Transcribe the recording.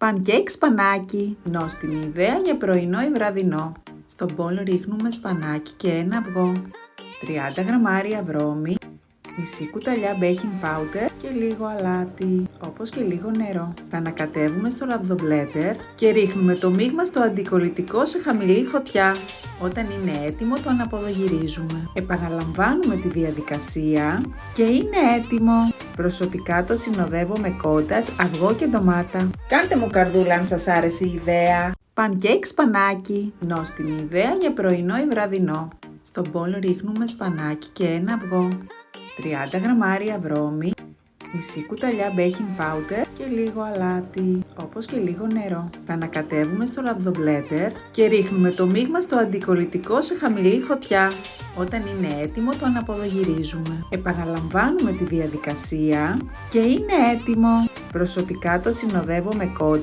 Πανκέικ σπανάκι. Νόστιμη ιδέα για πρωινό ή βραδινό. Στον μπολ ρίχνουμε σπανάκι και ένα αυγό, 30 γραμμάρια βρώμη, μισή κουταλιά baking powder και λίγο αλάτι, όπως και λίγο νερό. Τα ανακατεύουμε στο ραβδομπλέντερ και ρίχνουμε το μείγμα στο αντικολλητικό σε χαμηλή φωτιά. Όταν είναι έτοιμο το αναποδογυρίζουμε. Επαναλαμβάνουμε τη διαδικασία και είναι έτοιμο. Προσωπικά το συνοδεύω με κότατζ, αυγό και ντομάτα. Κάντε μου καρδούλα αν σας άρεσε η ιδέα. Πανκέικ σπανάκι. Νόστιμη ιδέα για πρωινό ή βραδινό. Στον μπολ ρίχνουμε σπανάκι και ένα αυγό, 30 γραμμάρια βρώμη, μισή κουταλιά baking powder και λίγο αλάτι, όπως και λίγο νερό. Τα ανακατεύουμε στο ραβδομπλέντερ και ρίχνουμε το μείγμα στο αντικολλητικό σε χαμηλή φωτιά. Όταν είναι έτοιμο το αναποδογυρίζουμε. Επαναλαμβάνουμε τη διαδικασία και είναι έτοιμο. Προσωπικά το συνοδεύω με κότατζ,